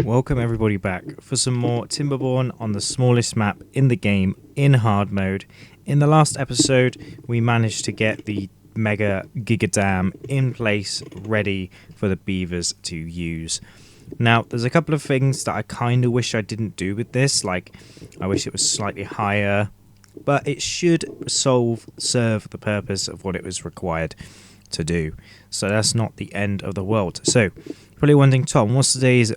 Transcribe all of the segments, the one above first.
Welcome everybody back for some more Timberborn on the smallest map in the game in hard mode. In the last episode we managed to get the Mega Giga Dam in place, ready for the beavers to use. Now there's a couple of things that I kind of wish I didn't do with this, like I wish it was slightly higher, but it should serve the purpose of what it was required to do. So that's not the end of the world. So probably wondering, Tom, what's today's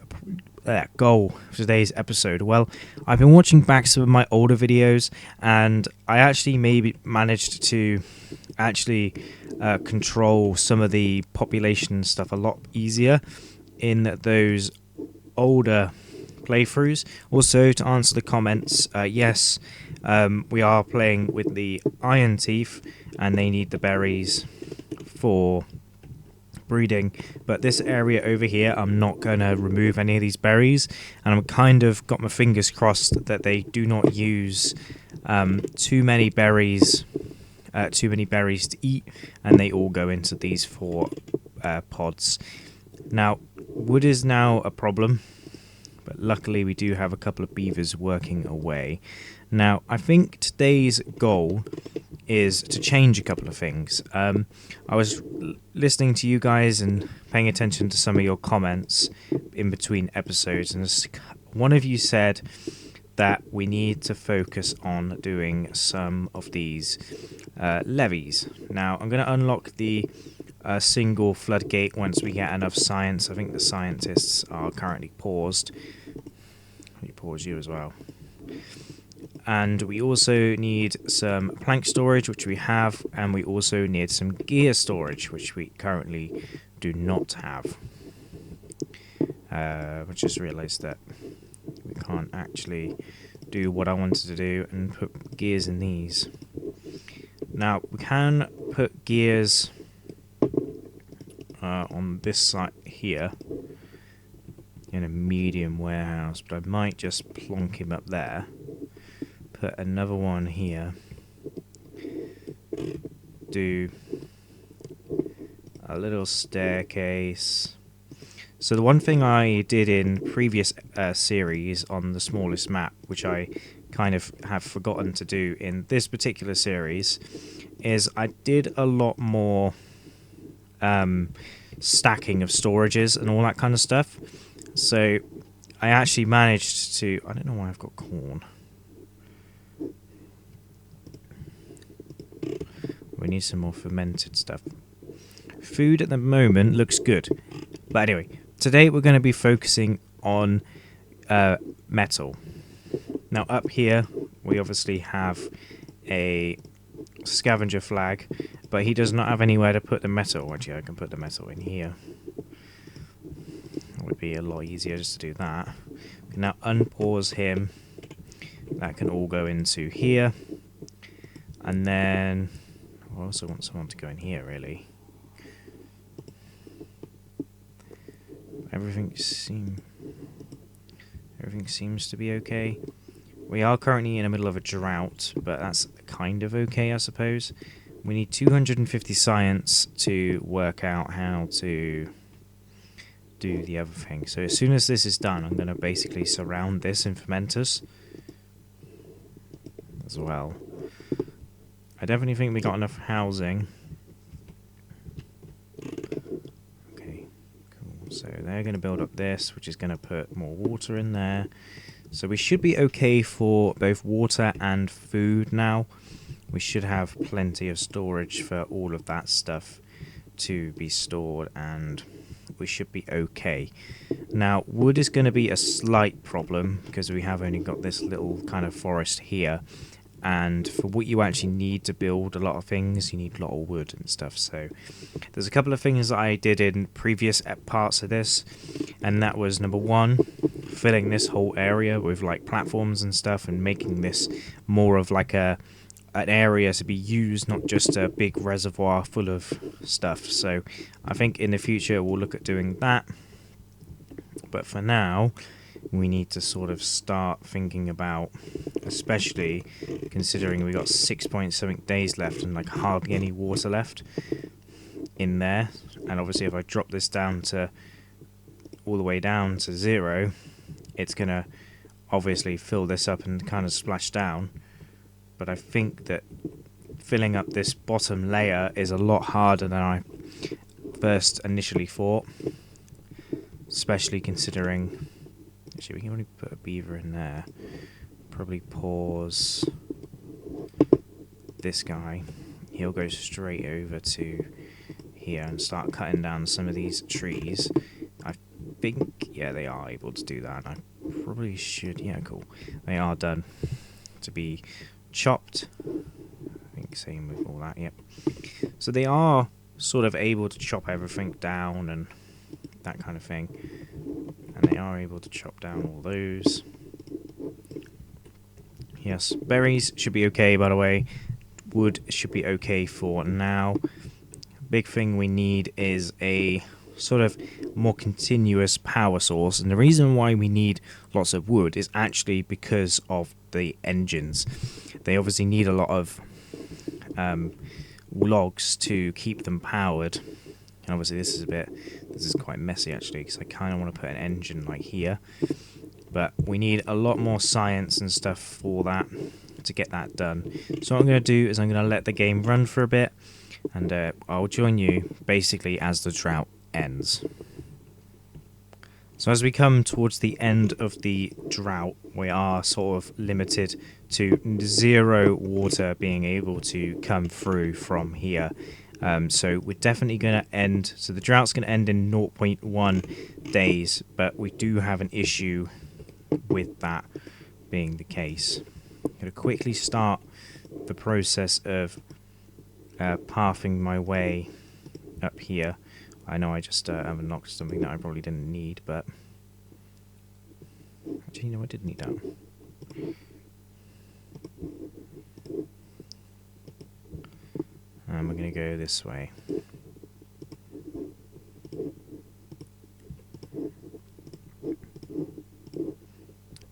goal for today's episode? Well, I've been watching back some of my older videos and I actually maybe managed to control some of the population stuff a lot easier in those older playthroughs. Also, to answer the comments, yes, we are playing with the Iron Teeth and they need the berries for breeding, but this area over here I'm not going to remove any of these berries, and I'm kind of got my fingers crossed that they do not use too many berries to eat and they all go into these four pods. Now wood is now a problem, but luckily we do have a couple of beavers working away. Now I think today's goal is to change a couple of things. I was listening to you guys and paying attention to some of your comments in between episodes, and one of you said that we need to focus on doing some of these levies. Now I'm going to unlock the single floodgate once we get enough science. I think the scientists are currently paused. Let me pause you as well. And we also need some plank storage, which we have, and we also need some gear storage, which we currently do not have. I just realised that we can't actually do what I wanted to do and put gears in these. Now, we can put gears on this site here in a medium warehouse, but I might just plonk him up there. Put another one here, do a little staircase. So the one thing I did in previous series on the smallest map, which I kind of have forgotten to do in this particular series, is I did a lot more stacking of storages and all that kind of stuff. So I actually managed to, I don't know why I've got corn. We need some more fermented stuff. Food at the moment looks good. But anyway, today we're going to be focusing on metal. Now up here, we obviously have a scavenger flag, but he does not have anywhere to put the metal. Actually, I can put the metal in here. It would be a lot easier just to do that. We can now unpause him. That can all go into here. And then I also want someone to go in here, really. Everything seems to be okay. We are currently in the middle of a drought, but that's kind of okay, I suppose. We need 250 science to work out how to do the other thing. So as soon as this is done, I'm going to basically surround this in fermenters as well. I definitely think we got enough housing. Okay, cool. So they're going to build up this, which is going to put more water in there. So we should be okay for both water and food now. We should have plenty of storage for all of that stuff to be stored, and we should be okay. Now, wood is going to be a slight problem because we have only got this little kind of forest here. And for what you actually need to build a lot of things, you need a lot of wood and stuff. So there's a couple of things that I did in previous parts of this, and that was number one, filling this whole area with like platforms and stuff and making this more of like an area to be used, not just a big reservoir full of stuff. So I think in the future we'll look at doing that, but for now we need to sort of start thinking about, especially considering we got 6 point something days left and like hardly any water left in there. And obviously if I drop this down to all the way down to 0, it's going to obviously fill this up and kind of splash down. But I think that filling up this bottom layer is a lot harder than I first initially thought, especially considering, actually we can only put a beaver in there, probably pause this guy, he'll go straight over to here and start cutting down some of these trees. I think, yeah, they are able to do that. I probably should, yeah, cool, they are done to be chopped. I think same with all that, yep. So they are sort of able to chop everything down and that kind of thing, and they are able to chop down all those. Yes, berries should be okay, by the way. Wood should be okay for now. Big thing we need is a sort of more continuous power source, and the reason why we need lots of wood is actually because of the engines. They obviously need a lot of logs to keep them powered, and obviously this is quite messy actually, because I kind of want to put an engine like here, but we need a lot more science and stuff for that to get that done. So what I'm going to do is I'm going to let the game run for a bit, and I'll join you basically as the drought ends. So as we come towards the end of the drought, we are sort of limited to 0 water being able to come through from here. So we're definitely going to end, so the drought's going to end in 0.1 days, but we do have an issue with that being the case. I'm going to quickly start the process of pathing my way up here. I know I just unlocked something that I probably didn't need, but actually, no, I did need that. And we're going to go this way.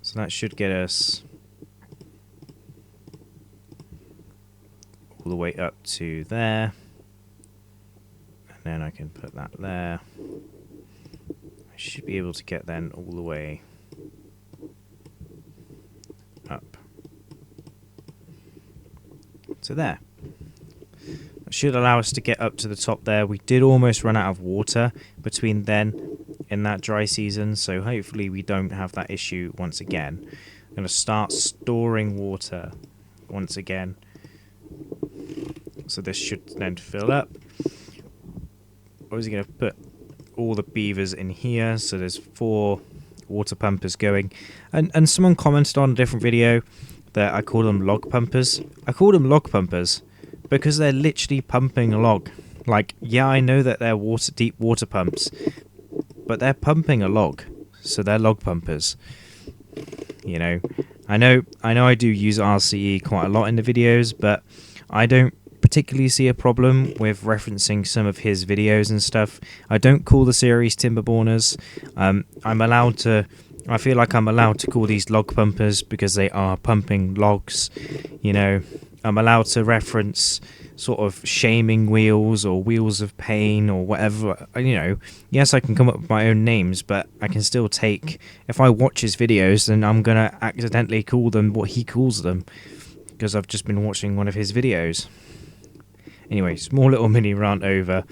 So that should get us all the way up to there. And then I can put that there. I should be able to get then all the way up to there. That should allow us to get up to the top there. We did almost run out of water between then in that dry season, so hopefully we don't have that issue once again. I'm going to start storing water once again. So this should then fill up. Obviously going to put all the beavers in here, so there's 4 water pumpers going. And someone commented on a different video that I call them log pumpers. I call them log pumpers because they're literally pumping a log. Like, yeah, I know that they're deep water pumps, but they're pumping a log, so they're log pumpers. You know, I know I do use RCE quite a lot in the videos, but I don't particularly see a problem with referencing some of his videos and stuff. I don't call the series Timberborners. I feel like I'm allowed to call these log pumpers because they are pumping logs. You know, I'm allowed to reference sort of shaming wheels or wheels of pain or whatever. You know, yes, I can come up with my own names, but I can still take, if I watch his videos, then I'm going to accidentally call them what he calls them because I've just been watching one of his videos. Anyway, small little mini rant over.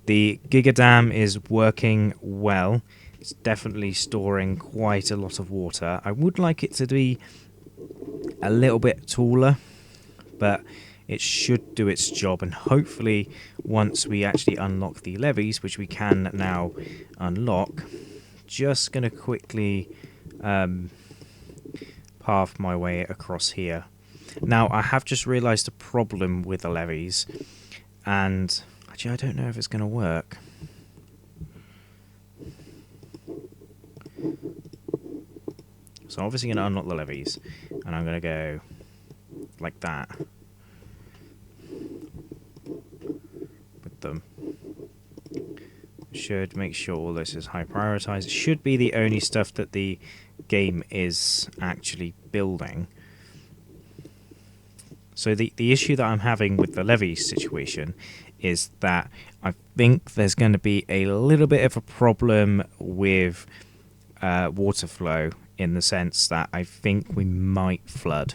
The Giga Dam is working well. It's definitely storing quite a lot of water. I would like it to be a little bit taller, but it should do its job. And hopefully, once we actually unlock the levees, which we can now unlock, just going to quickly path my way across here. Now, I have just realised a problem with the levees, and actually I don't know if it's going to work. So I'm obviously going to unlock the levees, and I'm going to go like that with them. Should make sure all this is high prioritized. It should be the only stuff that the game is actually building. So the issue that I'm having with the levee situation is that I think there's going to be a little bit of a problem with water flow, in the sense that I think we might flood,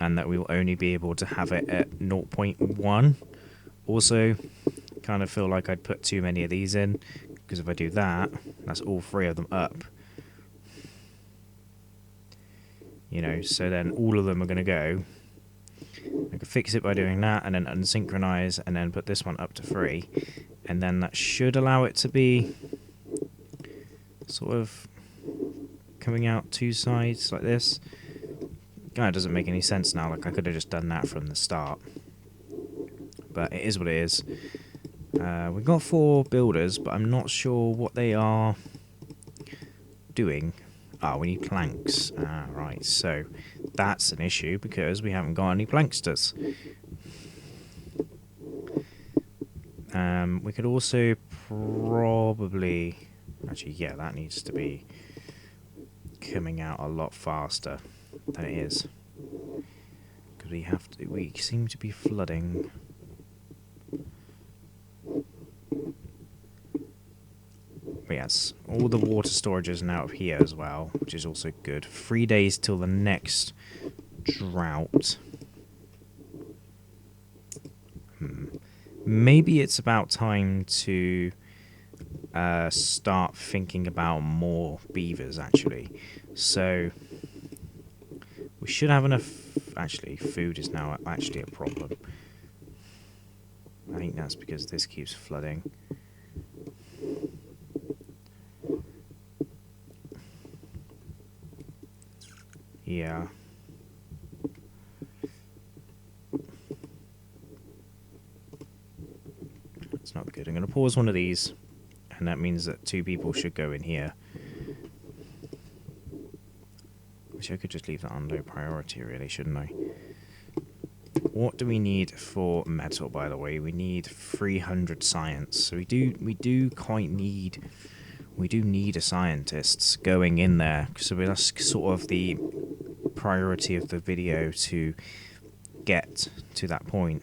and that we will only be able to have it at 0.1. Also, kind of feel like I'd put too many of these in, because if I do that, that's all 3 of them up. You know, so then all of them are going to go. I could fix it by doing that, and then unsynchronize, and then put this one up to 3, and then that should allow it to be sort of coming out 2 sides like this. Kind of doesn't make any sense now. Like, I could have just done that from the start, but it is what it is. We've got 4 builders, but I'm not sure what they are doing. Ah, we need planks. Ah, right, so that's an issue because we haven't got any planksters. We could also probably... Actually, yeah, that needs to be coming out a lot faster than it is. Because we seem to be flooding. But yes, all the water storage is now up here as well, which is also good. 3 days till the next drought. Maybe it's about time to start thinking about more beavers, actually. So we should have enough... Actually, food is now actually a problem. I think that's because this keeps flooding. Yeah. It's not good. I'm going to pause one of these, and that means that 2 people should go in here. Which I could just leave that on low priority, really, shouldn't I? What do we need for metal, by the way? We need 300 science. So we do need a scientist going in there. So that's sort of the priority of the video, to get to that point.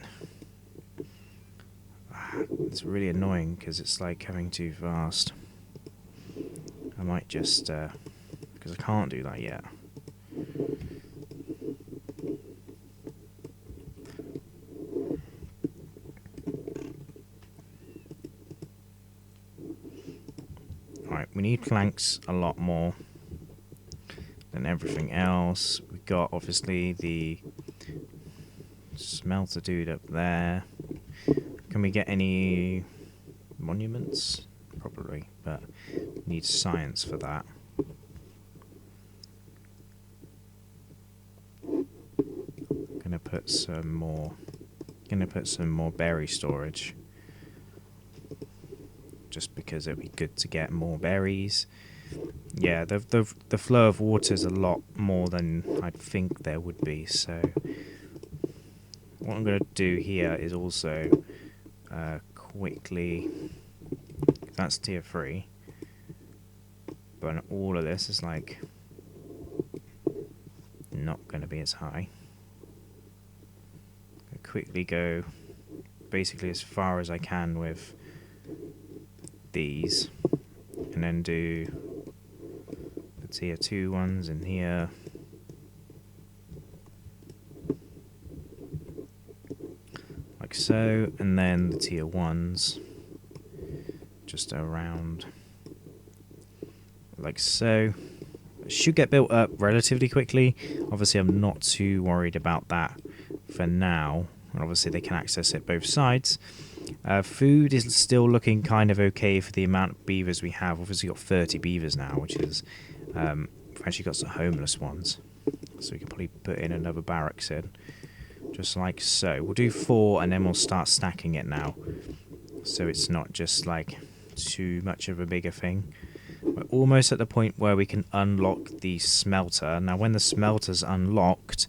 It's really annoying because it's like coming too fast. I might just because I can't do that yet. Alright, we need planks a lot more than everything else. We've got obviously the smelter dude up there. Can we get any monuments? Probably, but need science for that. Gonna put some more berry storage, just because it'd be good to get more berries. Yeah, the flow of water is a lot more than I'd think there would be. So what I'm gonna do here is also quickly, that's tier 3, but all of this is like not going to be as high. Quickly go basically as far as I can with these, and then do the tier 2 ones in here. Like so, and then the tier 1s just around like so. It should get built up relatively quickly. Obviously, I'm not too worried about that for now. And obviously, they can access it both sides. Food is still looking kind of okay for the amount of beavers we have. Obviously, got 30 beavers now, which is we've actually got some homeless ones, so we can probably put in another barracks in. Just like so. We'll do 4 and then we'll start stacking it now. So it's not just like too much of a bigger thing. We're almost at the point where we can unlock the smelter. Now when the smelter's unlocked,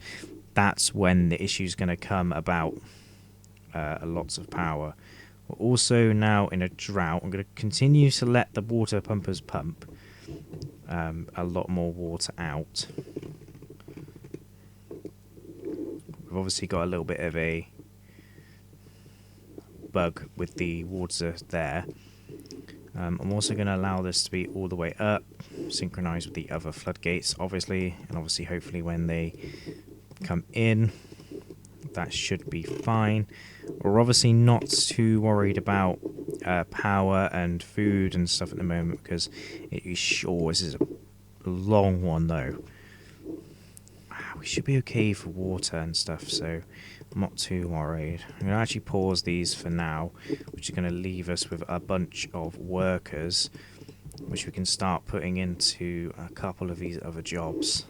that's when the issue's going to come about lots of power. We're also now in a drought. I'm going to continue to let the water pumpers pump a lot more water out. We've obviously got a little bit of a bug with the water there. I'm also going to allow this to be all the way up, synchronized with the other floodgates, obviously, and obviously hopefully when they come in, that should be fine. We're obviously not too worried about power and food and stuff at the moment, because it is sure this is a long one though. We should be okay for water and stuff, so I'm not too worried. I'm going to actually pause these for now, which is going to leave us with a bunch of workers, which we can start putting into a couple of these other jobs.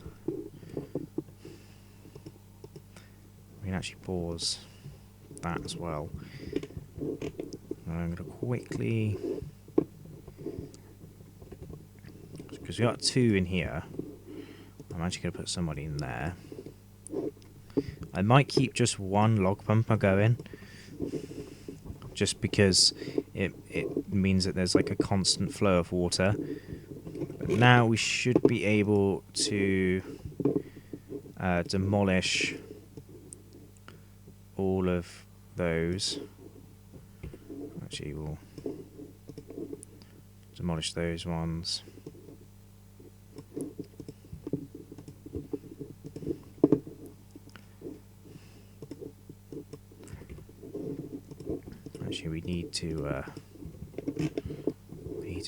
We can actually pause that as well. And I'm going to quickly, because we got 2 in here, I'm actually going to put somebody in there. I might keep just 1 log pumper going, just because it means that there's like a constant flow of water. But now we should be able to demolish all of those. Actually, we'll demolish those ones. Actually, we need to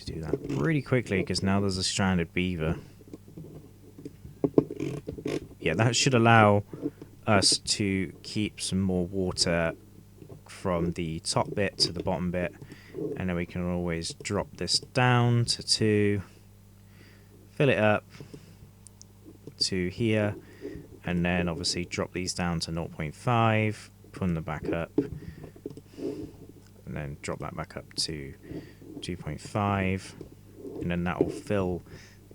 do that pretty quickly, because now there's a stranded beaver. Yeah, that should allow us to keep some more water from the top bit to the bottom bit, and then we can always drop this down to 2, fill it up to here, and then obviously drop these down to 0.5, put them back up, and then drop that back up to 2.5, and then that will fill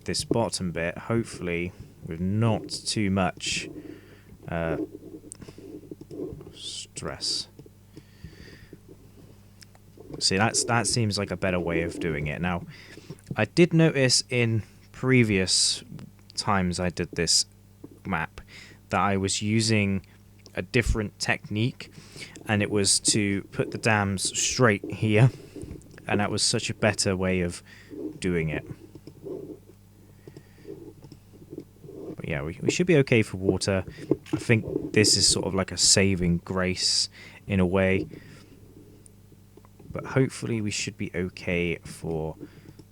this bottom bit, hopefully with not too much stress. See, that seems like a better way of doing it. Now, I did notice in previous times I did this map that I was using a different technique, and it was to put the dams straight here, and that was such a better way of doing it. But yeah, we should be okay for water. I think this is sort of like a saving grace in a way, but hopefully we should be okay for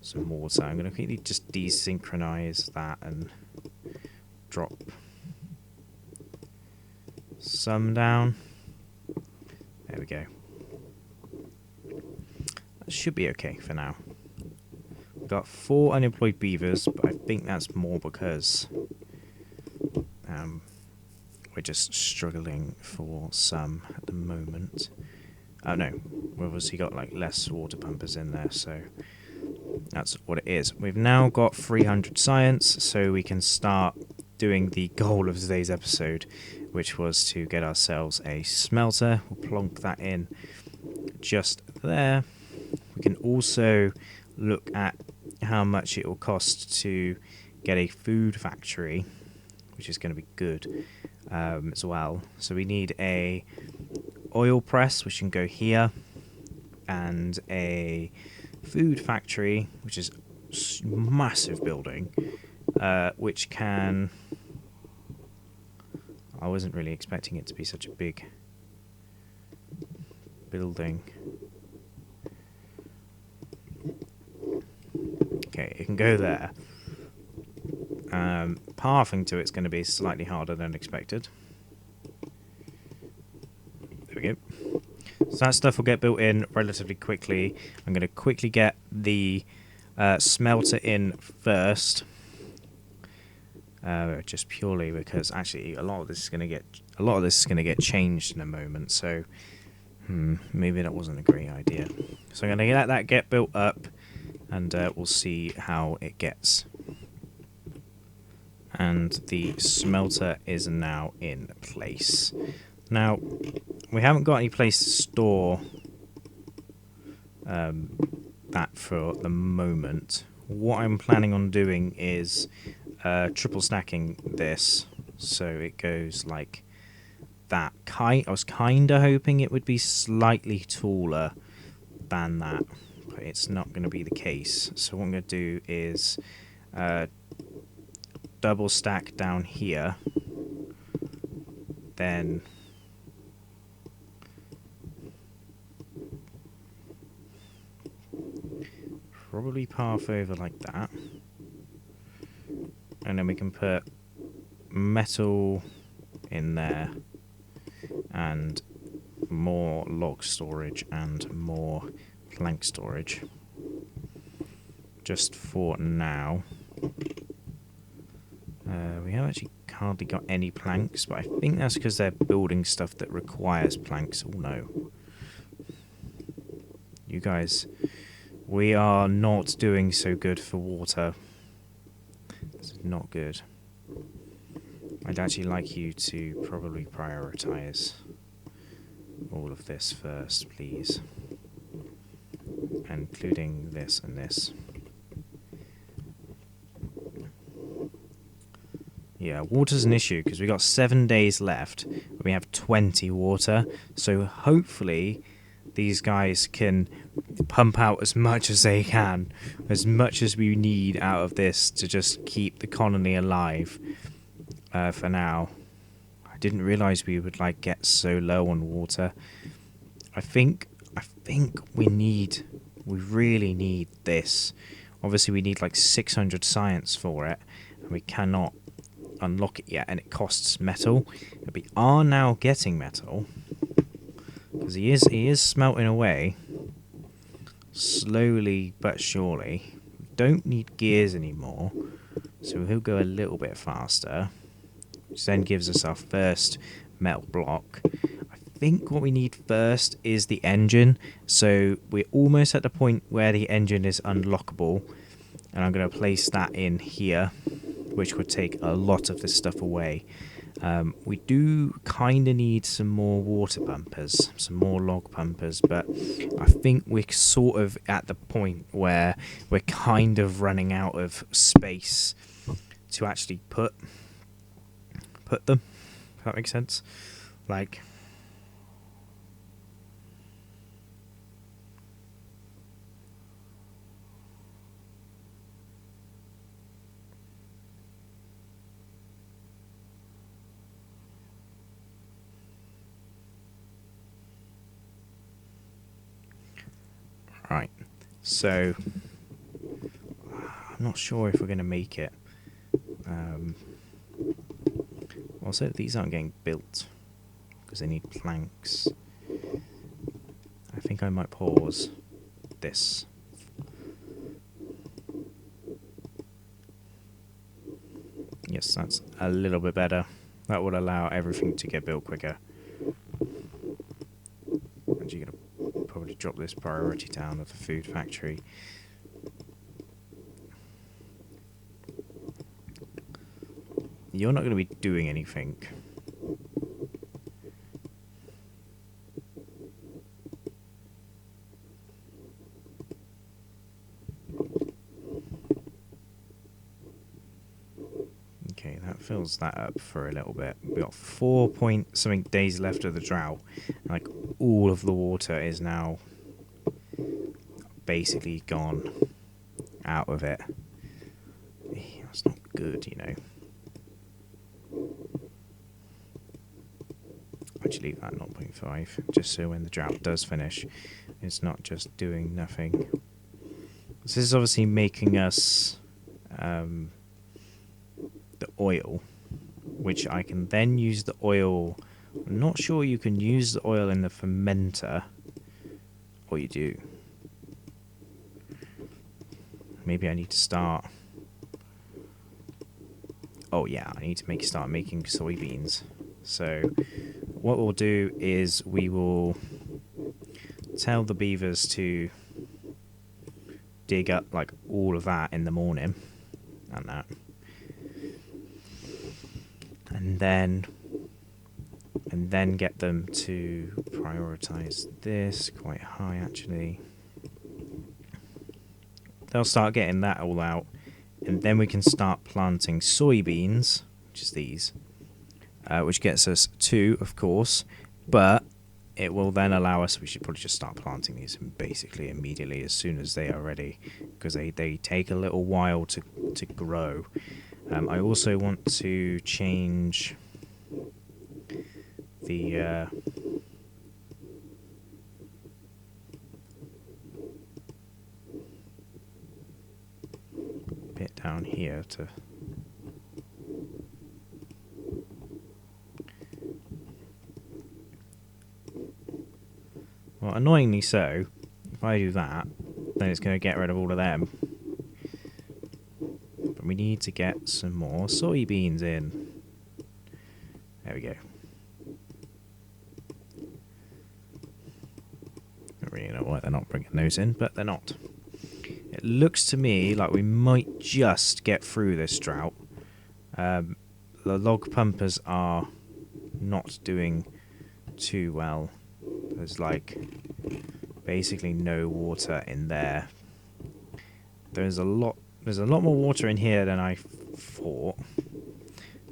some water. I'm going to quickly just desynchronize that and drop some down. There we go. That should be okay for now. We've got 4 unemployed beavers, but I think that's more because we're just struggling for some at the moment. Oh no, we've obviously got like less water pumpers in there, so that's what it is. We've now got 300 science, so we can start doing the goal of today's episode, which was to get ourselves a smelter. We'll plonk that in just there. We can also look at how much it will cost to get a food factory, which is going to be good as well. So we need a oil press, which can go here, and a food factory, which is a massive building, which can... I wasn't really expecting it to be such a big building. Okay, it can go there. Pathing to it's going to be slightly harder than expected. There we go. So that stuff will get built in relatively quickly. I'm going to quickly get the smelter in first, just purely because actually a lot of this is going to get changed in a moment. So maybe that wasn't a great idea. So I'm going to let that get built up, and we'll see how it gets. And the smelter is now in place. Now, we haven't got any place to store that for the moment. What I'm planning on doing is triple stacking this, so it goes like that. I was kind of hoping it would be slightly taller than that, but it's not going to be the case. So what I'm going to do is double stack down here, then probably path over like that, and then we can put metal in there and more log storage and more plank storage just for now. We have actually hardly got any planks, but I think that's because they're building stuff that requires planks. Oh no, you guys, we are not doing so good for water. This is not good. I'd actually like you to probably prioritize all of this first, please, including this and this. Yeah, water's an issue because we got 7 days left. We have 20 water, so hopefully these guys can pump out as much as they can, as much as we need out of this to just keep the colony alive. For now, I didn't realize we would like get so low on water. I think we really need this. Obviously, we need like 600 science for it, and we cannot unlock it yet, and it costs metal. But we are now getting metal because he is smelting away slowly but surely. We don't need gears anymore, so he'll go a little bit faster, which then gives us our first metal block. I think what we need first is the engine, so we're almost at the point where the engine is unlockable, and I'm going to place that in here, which would take a lot of this stuff away. We do kind of need some more water pumpers, some more log pumpers, but I think we're sort of at the point where we're kind of running out of space to actually put them, if that makes sense. Like, right, so I'm not sure if we're going to make it. Also, these aren't getting built because they need planks. I think I might pause this. Yes, that's a little bit better. That would allow everything to get built quicker. And you're going to probably drop this priority down of the food factory. You're not going to be doing anything. Okay, that fills that up for a little bit. We've got 4 point something days left of the drought. Like, all of the water is now basically gone out of it. That's not good, you know. Actually, leave that 0.5, just so when the drought does finish, it's not just doing nothing. This is obviously making us the oil, which I can then use the oil. I'm not sure you can use the oil in the fermenter, or you do. Maybe I need to start. Oh yeah, I need to start making soybeans. So what we'll do is we will tell the beavers to dig up like all of that in the morning and that, and then get them to prioritize this quite high. Actually, they'll start getting that all out, and then we can start planting soybeans, which is these, which gets us 2, of course, but it will then allow us, we should probably just start planting these basically immediately as soon as they are ready, because they take a little while to grow. I also want to change the bit down here to well, annoyingly so, if I do that, then it's going to get rid of all of them. But we need to get some more soybeans in. There we go. Don't really know why they're not bringing those in, but they're not. It looks to me like we might just get through this drought. The log pumpers are not doing too well. There's like basically no water in there. There's a lot more water in here than I thought,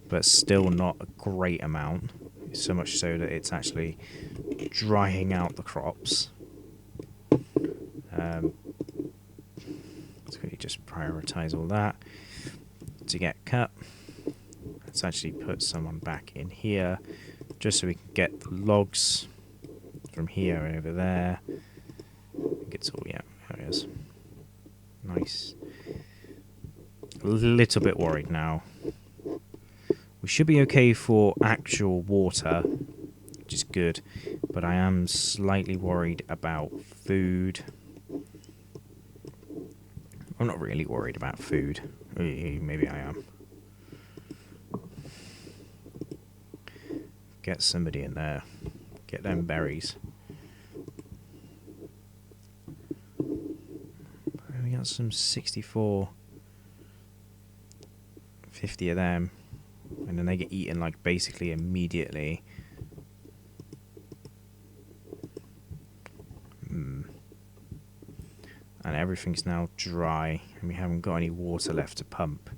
but still not a great amount. So much so that it's actually drying out the crops. Let's quickly just prioritize all that to get cut. Let's actually put someone back in here just so we can get the logs from here and over there. I think it's all, yeah, there it is. Nice. A little bit worried now. We should be okay for actual water, which is good, but I am slightly worried about food. I'm not really worried about food. Maybe I am. Get somebody in there. Get them berries. We got some 64, 50 of them, and then they get eaten like basically immediately. And everything's now dry, and we haven't got any water left to pump.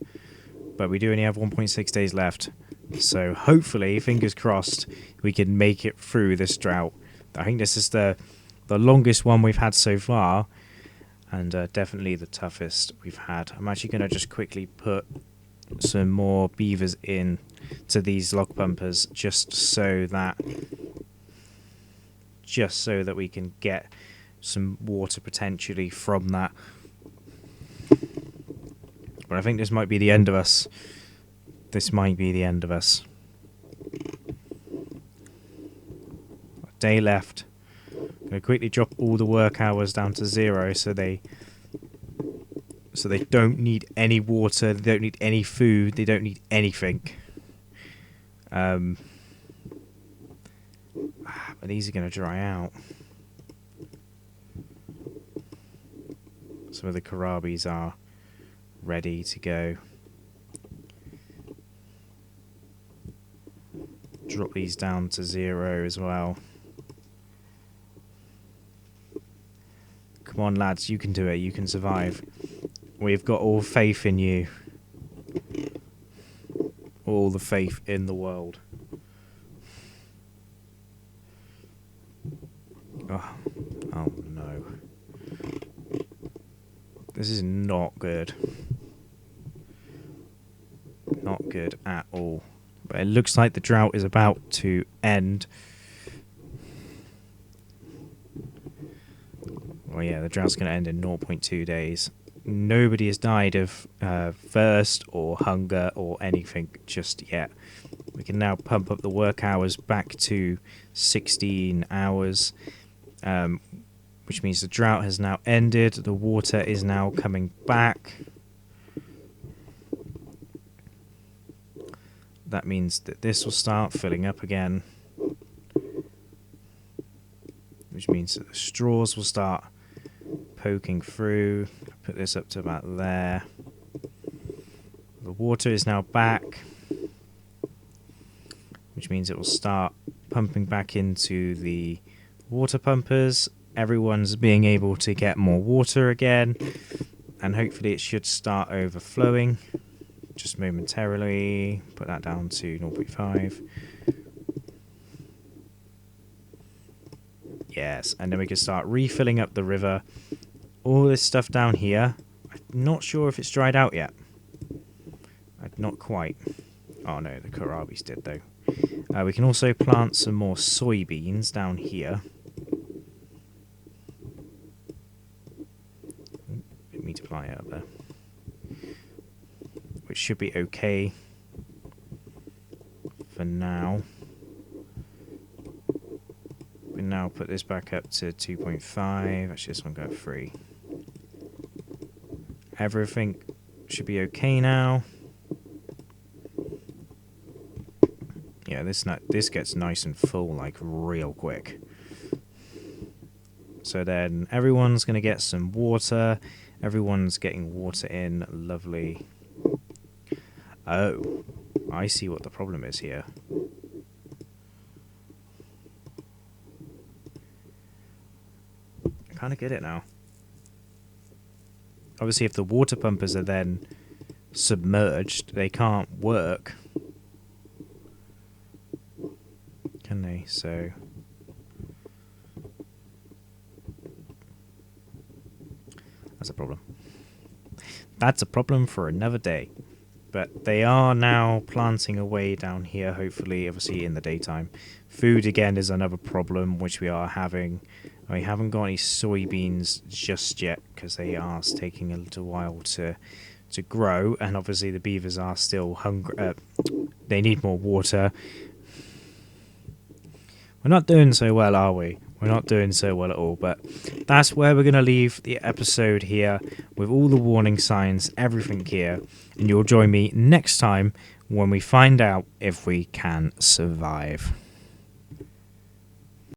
But we do only have 1.6 days left, so hopefully, fingers crossed, we can make it through this drought. I think this is the longest one we've had so far, and definitely the toughest we've had. I'm actually going to just quickly put some more beavers in to these log pumpers just so that we can get some water potentially from that. But I think this might be the end of us. This might be the end of us. A day left. I'm going to quickly drop all the work hours down to 0 so they don't need any water, they don't need any food, they don't need anything. But these are going to dry out. Some of the kohlrabis are ready to go. Drop these down to 0 as well. Come on, lads, you can do it. You can survive. We've got all faith in you. All the faith in the world. Oh no. This is not good. Not good at all. But it looks like the drought is about to end. Well, yeah, the drought's going to end in 0.2 days. Nobody has died of thirst or hunger or anything just yet. We can now pump up the work hours back to 16 hours, which means the drought has now ended. The water is now coming back. That means that this will start filling up again, which means that the straws will start poking through. Put this up to about there. The water is now back, which means it will start pumping back into the water pumpers. Everyone's being able to get more water again, and hopefully it should start overflowing. just momentarily. Put that down to 0.5. Yes, and then we can start refilling up the river. All this stuff down here, I'm not sure if it's dried out yet. Not quite. Oh no, the kohlrabi's did though. We can also plant some more soybeans down here. Didn't mean to plant it up there. Which should be okay for now. We now put this back up to 2.5. Actually, this one got 3. Everything should be okay now. Yeah, this gets nice and full like real quick. So then everyone's going to get some water. Everyone's getting water in. Lovely. Oh, I see what the problem is here. I kind of get it now. Obviously, if the water pumpers are then submerged, they can't work. Can they? So... that's a problem. That's a problem for another day. But they are now planting away down here, hopefully, obviously in the daytime. Food, again, is another problem which we are having. We haven't got any soybeans just yet because they are taking a little while to grow. And obviously the beavers are still hungry. They need more water. We're not doing so well, are we? We're not doing so well at all, but that's where we're going to leave the episode here with all the warning signs, everything here, and you'll join me next time when we find out if we can survive.